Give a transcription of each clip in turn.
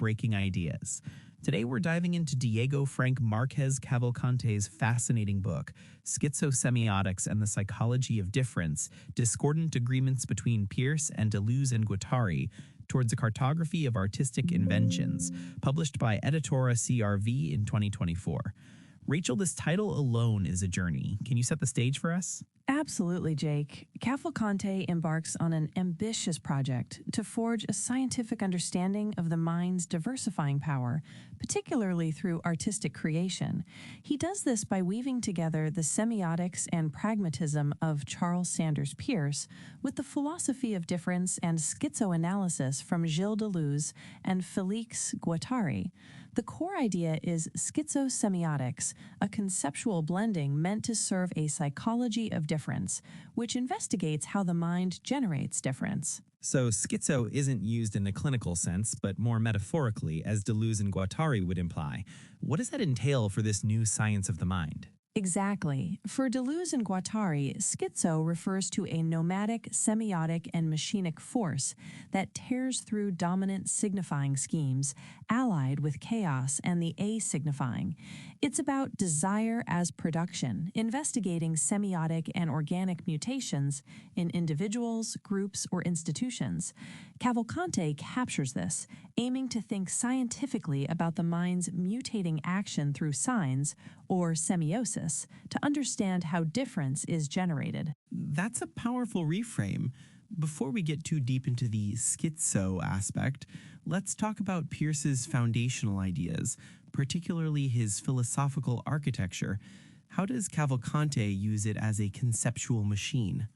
breaking ideas. Today we're diving into Diego Frank Marquez Cavalcante's fascinating book, Schizo-Semiotics and the Psychology of Difference, Discordant Agreements Between Peirce and Deleuze and Guattari, Towards a Cartography of Artistic Inventions, published by Editora CRV in 2024. Rachel, this title alone is a journey. Can you set the stage for us? Absolutely, Jake. Cavalcante embarks on an ambitious project to forge a scientific understanding of the mind's diversifying power, particularly through artistic creation. He does this by weaving together the semiotics and pragmatism of Charles Sanders Peirce with the philosophy of difference and schizoanalysis from Gilles Deleuze and Félix Guattari. The core idea is schizo-semiotics, a conceptual blending meant to serve a psychology of difference, which investigates how the mind generates difference. So schizo isn't used in a clinical sense, but more metaphorically, as Deleuze and Guattari would imply. What does that entail for this new science of the mind? Exactly. For Deleuze and Guattari, schizo refers to a nomadic, semiotic, and machinic force that tears through dominant signifying schemes, allied with chaos and the asignifying. It's about desire as production, investigating semiotic and organic mutations in individuals, groups, or institutions. Cavalcante captures this, aiming to think scientifically about the mind's mutating action through signs, or semiosis, to understand how difference is generated. That's a powerful reframe. Before we get too deep into the schizo aspect, let's talk about Peirce's foundational ideas, particularly his philosophical architecture. How does Cavalcante use it as a conceptual machine?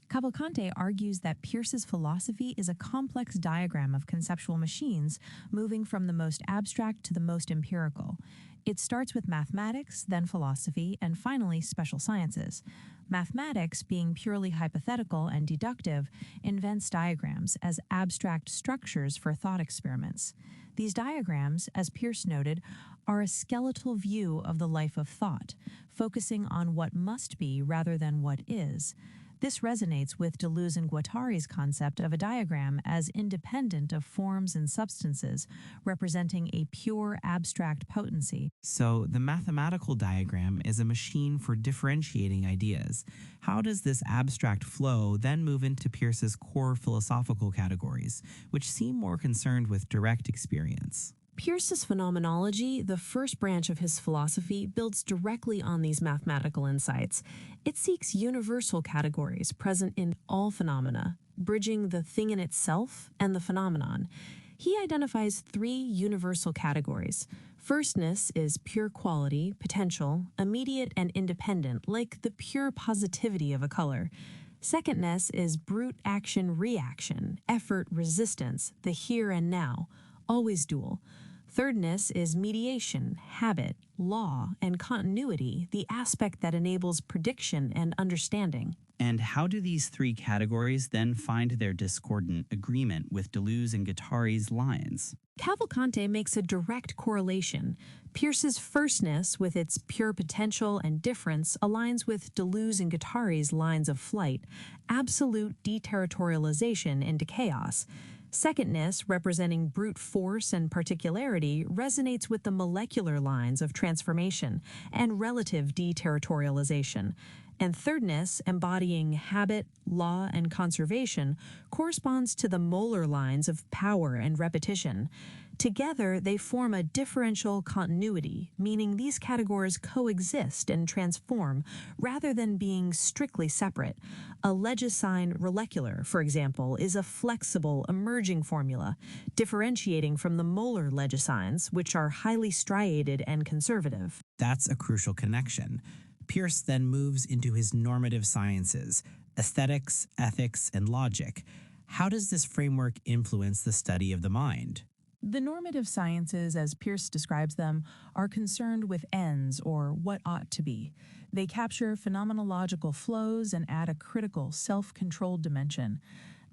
Cavalcante argues that Peirce's philosophy is a complex diagram of conceptual machines, moving from the most abstract to the most empirical. It starts with mathematics, then philosophy, and finally special sciences. Mathematics, being purely hypothetical and deductive, invents diagrams as abstract structures for thought experiments. These diagrams, as Peirce noted, are a skeletal view of the life of thought, focusing on what must be rather than what is. This resonates with Deleuze and Guattari's concept of a diagram as independent of forms and substances, representing a pure abstract potency. So the mathematical diagram is a machine for differentiating ideas. How does this abstract flow then move into Peirce's core philosophical categories, which seem more concerned with direct experience? Peirce's phenomenology, the first branch of his philosophy, builds directly on these mathematical insights. It seeks universal categories present in all phenomena, bridging the thing in itself and the phenomenon. He identifies three universal categories. Firstness is pure quality, potential, immediate and independent, like the pure positivity of a color. Secondness is brute action-reaction, effort, resistance, the here and now, always dual. Thirdness is mediation, habit, law, and continuity, the aspect that enables prediction and understanding. And how do these three categories then find their discordant agreement with Deleuze and Guattari's lines? Cavalcante makes a direct correlation. Peirce's firstness, with its pure potential and difference, aligns with Deleuze and Guattari's lines of flight, absolute deterritorialization into chaos. Secondness, representing brute force and particularity, resonates with the molecular lines of transformation and relative deterritorialization. And thirdness, embodying habit, law, and conservation, corresponds to the molar lines of power and repetition. Together, they form a differential continuity, meaning these categories coexist and transform rather than being strictly separate. A legisign molecular, for example, is a flexible, emerging formula, differentiating from the molar legisigns, which are highly striated and conservative. That's a crucial connection. Peirce then moves into his normative sciences, aesthetics, ethics, and logic. How does this framework influence the study of the mind? The normative sciences, as Peirce describes them, are concerned with ends, or what ought to be. They capture phenomenological flows and add a critical, self-controlled dimension.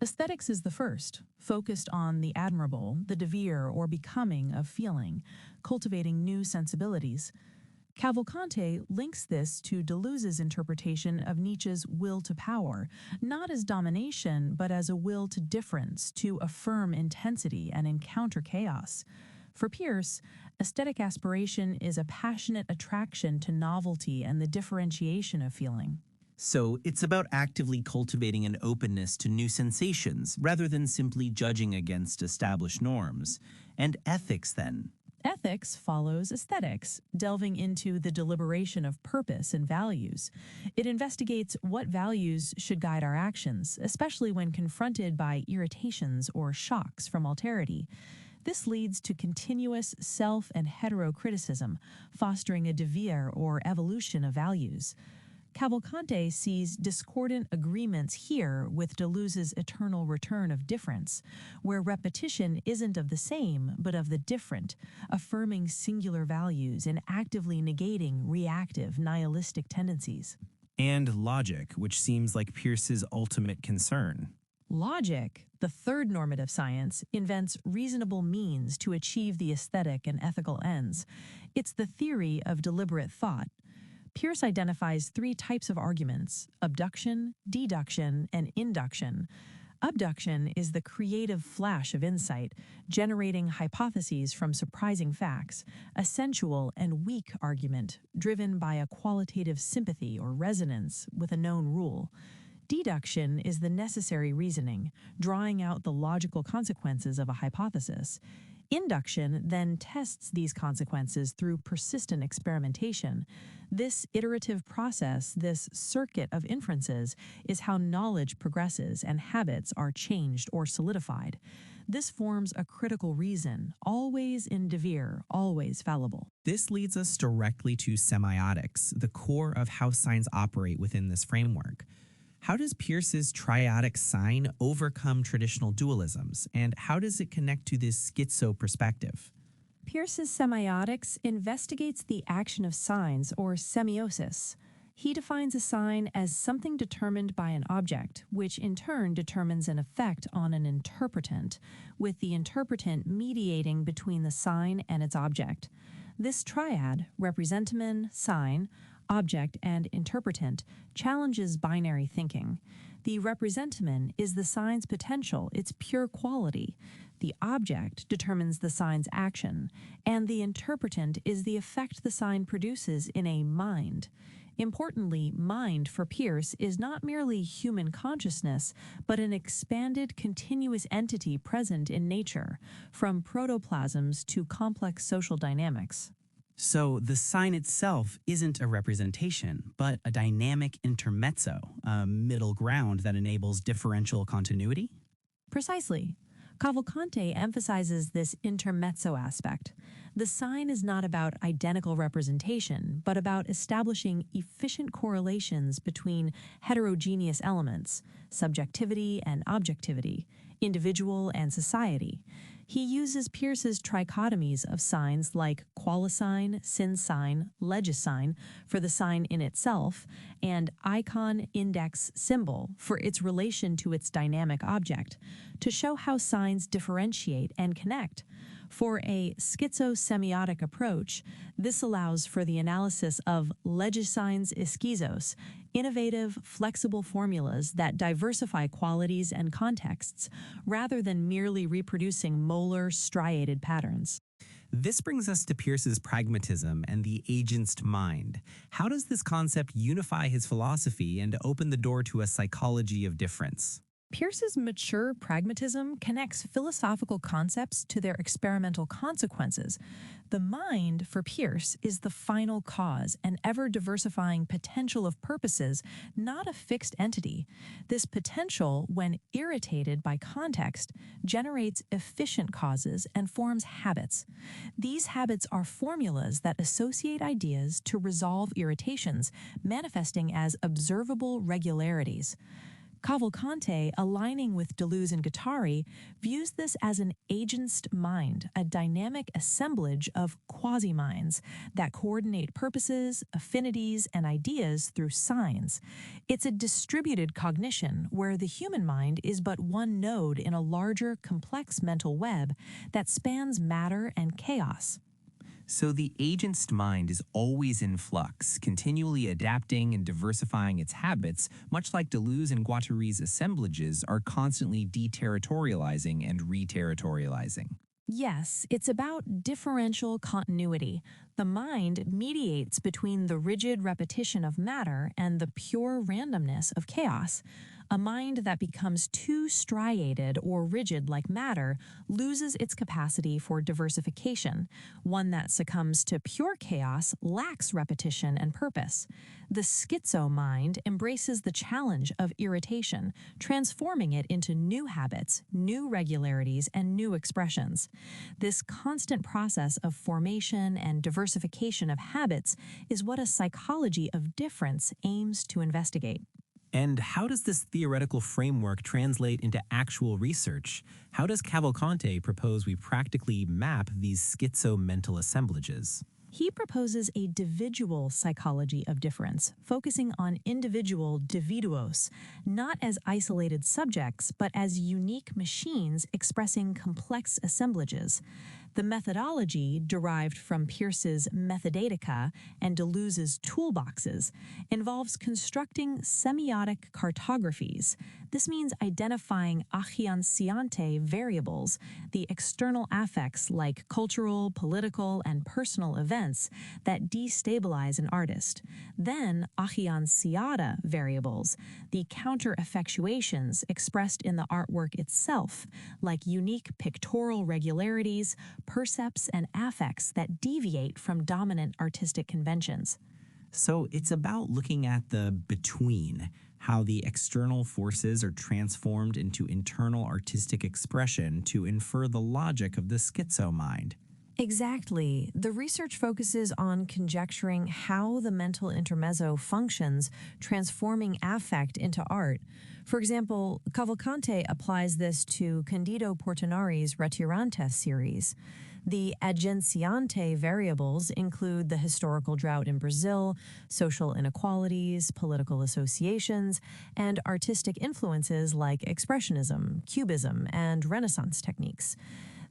Aesthetics is the first, focused on the admirable, the devir, or becoming of feeling, cultivating new sensibilities. Cavalcante links this to Deleuze's interpretation of Nietzsche's will to power, not as domination, but as a will to difference, to affirm intensity and encounter chaos. For Peirce, aesthetic aspiration is a passionate attraction to novelty and the differentiation of feeling. So it's about actively cultivating an openness to new sensations rather than simply judging against established norms. And ethics, then. Ethics follows aesthetics, delving into the deliberation of purpose and values. It investigates what values should guide our actions, especially when confronted by irritations or shocks from alterity. This leads to continuous self- and heterocriticism, fostering a devir or evolution of values. Cavalcante sees discordant agreements here with Deleuze's eternal return of difference, where repetition isn't of the same but of the different, affirming singular values and actively negating reactive, nihilistic tendencies. And logic, which seems like Peirce's ultimate concern. Logic, the third normative science, invents reasonable means to achieve the aesthetic and ethical ends. It's the theory of deliberate thought. Peirce identifies three types of arguments: abduction, deduction, and induction. Abduction is the creative flash of insight, generating hypotheses from surprising facts, a sensual and weak argument driven by a qualitative sympathy or resonance with a known rule. Deduction is the necessary reasoning, drawing out the logical consequences of a hypothesis. Induction then tests these consequences through persistent experimentation. This iterative process, this circuit of inferences, is how knowledge progresses and habits are changed or solidified. This forms a critical reason, always in devir, always fallible. This leads us directly to semiotics, the core of how signs operate within this framework. How does Peirce's triadic sign overcome traditional dualisms, and how does it connect to this schizo perspective? Peirce's semiotics investigates the action of signs, or semiosis. He defines a sign as something determined by an object, which in turn determines an effect on an interpretant, with the interpretant mediating between the sign and its object. This triad, representamen, sign, object, and interpretant, challenges binary thinking. The representamen is the sign's potential, its pure quality. The object determines the sign's action, and the interpretant is the effect the sign produces in a mind. Importantly, mind for Peirce is not merely human consciousness, but an expanded, continuous entity present in nature, from protoplasms to complex social dynamics. So the sign itself isn't a representation, but a dynamic intermezzo, a middle ground that enables differential continuity? Precisely. Cavalcante emphasizes this intermezzo aspect. The sign is not about identical representation, but about establishing efficient correlations between heterogeneous elements, subjectivity and objectivity, individual and society. He uses Peirce's trichotomies of signs like qualisign, sinsign, legisign for the sign in itself, and icon, index, symbol for its relation to its dynamic object, to show how signs differentiate and connect. For a schizo-semiotic approach, this allows for the analysis of legisigns schizos, innovative, flexible formulas that diversify qualities and contexts, rather than merely reproducing molar, striated patterns. This brings us to Peirce's pragmatism and the agent's mind. How does this concept unify his philosophy and open the door to a psychology of difference? Peirce's mature pragmatism connects philosophical concepts to their experimental consequences. The mind, for Peirce, is the final cause, an ever-diversifying potential of purposes, not a fixed entity. This potential, when irritated by context, generates efficient causes and forms habits. These habits are formulas that associate ideas to resolve irritations, manifesting as observable regularities. Cavalcante, aligning with Deleuze and Guattari, views this as an agent's mind, a dynamic assemblage of quasi-minds that coordinate purposes, affinities, and ideas through signs. It's a distributed cognition where the human mind is but one node in a larger, complex mental web that spans matter and chaos. So the agent's mind is always in flux, continually adapting and diversifying its habits, much like Deleuze and Guattari's assemblages are constantly deterritorializing and reterritorializing. Yes, it's about differential continuity. The mind mediates between the rigid repetition of matter and the pure randomness of chaos. A mind that becomes too striated or rigid like matter loses its capacity for diversification. One that succumbs to pure chaos lacks repetition and purpose. The schizo mind embraces the challenge of irritation, transforming it into new habits, new regularities, and new expressions. This constant process of formation and diversification of habits is what a psychology of difference aims to investigate. And how does this theoretical framework translate into actual research? How does Cavalcante propose we practically map these schizo-mental assemblages? He proposes a dividual psychology of difference, focusing on individual dividuos, not as isolated subjects, but as unique machines expressing complex assemblages. The methodology, derived from Peirce's Methodatica and Deleuze's toolboxes, involves constructing semiotic cartographies. This means identifying agenciante variables, the external affects like cultural, political, and personal events that destabilize an artist. Then agenciata variables, the counter-effectuations expressed in the artwork itself, like unique pictorial regularities, percepts, and affects that deviate from dominant artistic conventions. So it's about looking at the between, how the external forces are transformed into internal artistic expression to infer the logic of the schizo mind. Exactly. The research focuses on conjecturing how the mental intermezzo functions, transforming affect into art. For example, Cavalcante applies this to Candido Portinari's Retirantes series. The agenciante variables include the historical drought in Brazil, social inequalities, political associations, and artistic influences like Expressionism, Cubism, and Renaissance techniques.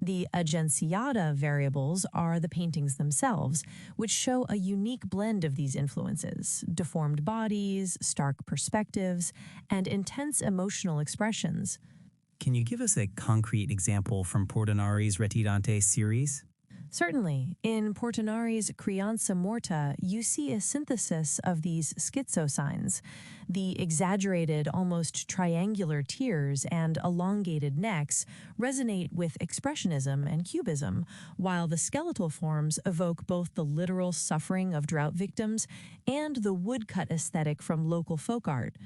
The agenciata variables are the paintings themselves, which show a unique blend of these influences: deformed bodies, stark perspectives, and intense emotional expressions. Can you give us a concrete example from Portinari's Retirantes series? Certainly, in Portinari's Crianza Morta, you see a synthesis of these schizo signs. The exaggerated, almost triangular tears and elongated necks resonate with Expressionism and Cubism, while the skeletal forms evoke both the literal suffering of drought victims and the woodcut aesthetic from local folk art.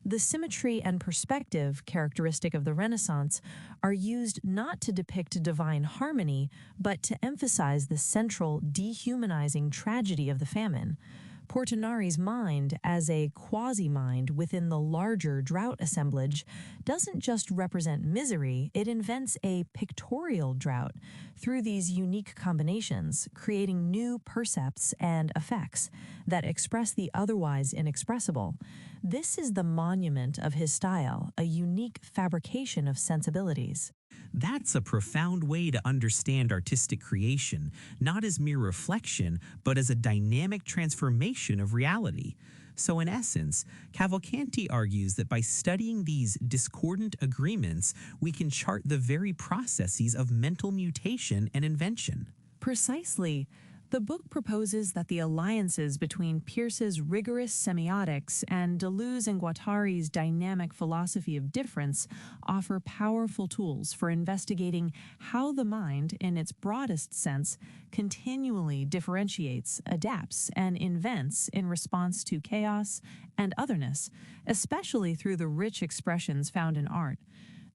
The symmetry and perspective characteristic of the Renaissance are used not to depict divine harmony, but to emphasize the central, dehumanizing tragedy of the famine. Portinari's mind, as a quasi-mind within the larger drought assemblage, doesn't just represent misery, it invents a pictorial drought through these unique combinations, creating new percepts and effects that express the otherwise inexpressible. This is the monument of his style, a unique fabrication of sensibilities. That's a profound way to understand artistic creation, not as mere reflection, but as a dynamic transformation of reality. So in essence, Cavalcanti argues that by studying these discordant agreements, we can chart the very processes of mental mutation and invention. Precisely. The book proposes that the alliances between Peirce's rigorous semiotics and Deleuze and Guattari's dynamic philosophy of difference offer powerful tools for investigating how the mind, in its broadest sense, continually differentiates, adapts, and invents in response to chaos and otherness, especially through the rich expressions found in art.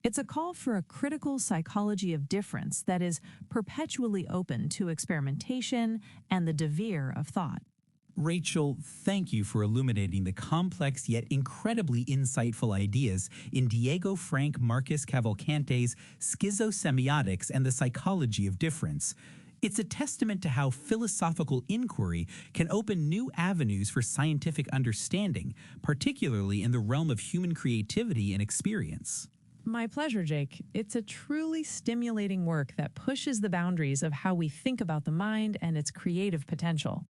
It's a call for a critical psychology of difference that is perpetually open to experimentation and the devir of thought. Rachel, thank you for illuminating the complex yet incredibly insightful ideas in Diego Frank Marcus Cavalcante's Schizo-Semiotics and the Psychology of Difference. It's a testament to how philosophical inquiry can open new avenues for scientific understanding, particularly in the realm of human creativity and experience. My pleasure, Jake. It's a truly stimulating work that pushes the boundaries of how we think about the mind and its creative potential.